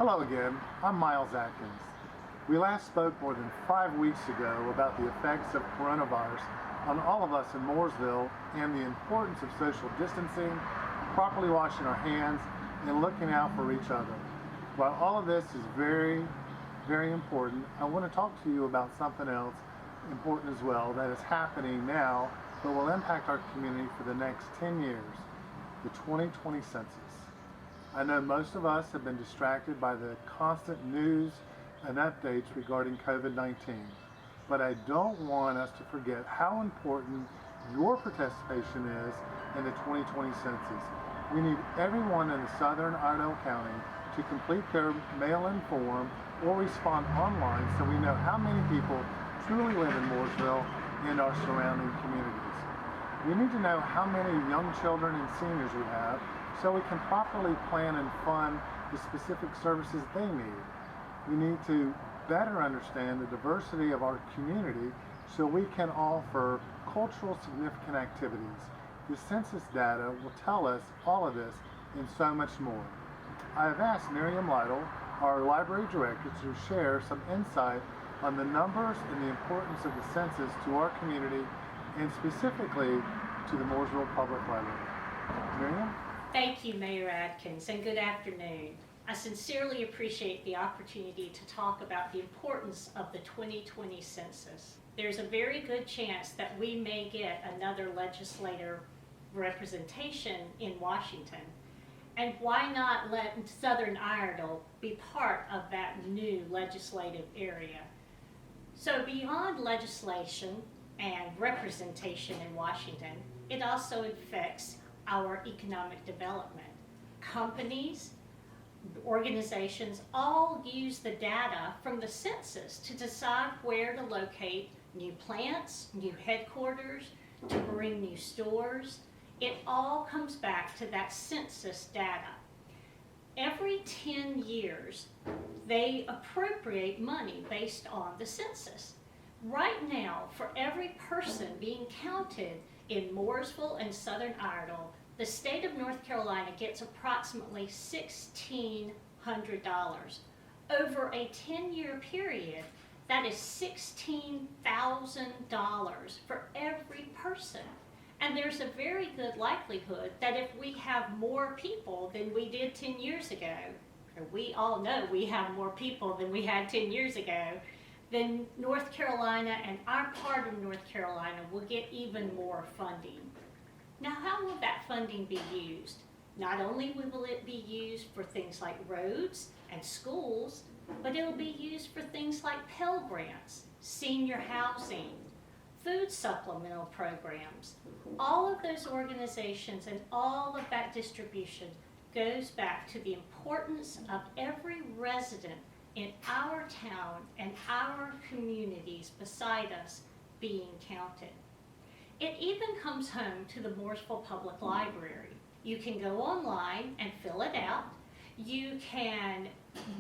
Hello again, I'm Miles Atkins. We last spoke more than 5 weeks ago about the effects of coronavirus on all of us in Mooresville and the importance of social distancing, properly washing our hands, and looking out for each other. While all of this is very, very important, I want to talk to you about something else important as well that is happening now but will impact our community for the next 10 years, the 2020 census. I know most of us have been distracted by the constant news and updates regarding COVID-19, but I don't want us to forget how important your participation is in the 2020 census. We need everyone in the southern Iredell County to complete their mail-in form or respond online so we know how many people truly live in Mooresville and our surrounding communities. We need to know how many young children and seniors we have so we can properly plan and fund the specific services they need. We need to better understand the diversity of our community so we can offer cultural significant activities. The census data will tell us all of this and so much more. I have asked Miriam Lytle, our library director, to share some insight on the numbers and the importance of the census to our community and specifically to the Mooresville Public Library. Miriam? Thank you, Mayor Adkins, and good afternoon. I sincerely appreciate the opportunity to talk about the importance of the 2020 census. There's a very good chance that we may get another legislative representation in Washington. And why not let Southern Iredell be part of that new legislative area? So beyond legislation and representation in Washington, it also affects our economic development. Companies, organizations all use the data from the census to decide where to locate new plants, new headquarters, to bring new stores. It all comes back to that census data. Every 10 years, they appropriate money based on the census. Right now, for every person being counted in Mooresville and Southern Iredell, the state of North Carolina gets approximately $1,600. Over a 10-year period, that is $16,000 for every person. And there's a very good likelihood that if we have more people than we did 10 years ago, and we all know we have more people than we had 10 years ago, then North Carolina and our part of North Carolina will get even more funding. Now, how will that funding be used? Not only will it be used for things like roads and schools, but it'll be used for things like Pell Grants, senior housing, food supplemental programs. All of those organizations and all of that distribution goes back to the importance of every resident in our town and our communities beside us being counted. It even comes home to the Mooresville Public Library. You can go online and fill it out. You can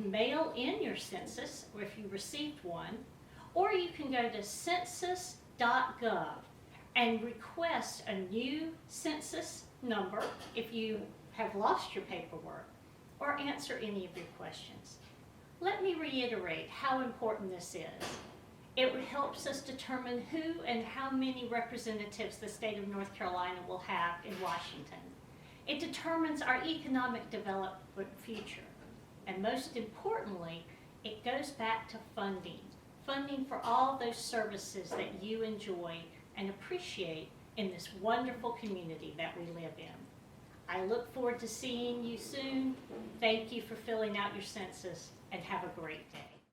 mail in your census, or if you received one, or you can go to census.gov and request a new census number if you have lost your paperwork, or answer any of your questions. Let me reiterate how important this is. It helps us determine who and how many representatives the state of North Carolina will have in Washington. It determines our economic development future. And most importantly, it goes back to funding. Funding for all those services that you enjoy and appreciate in this wonderful community that we live in. I look forward to seeing you soon. Thank you for filling out your census and have a great day.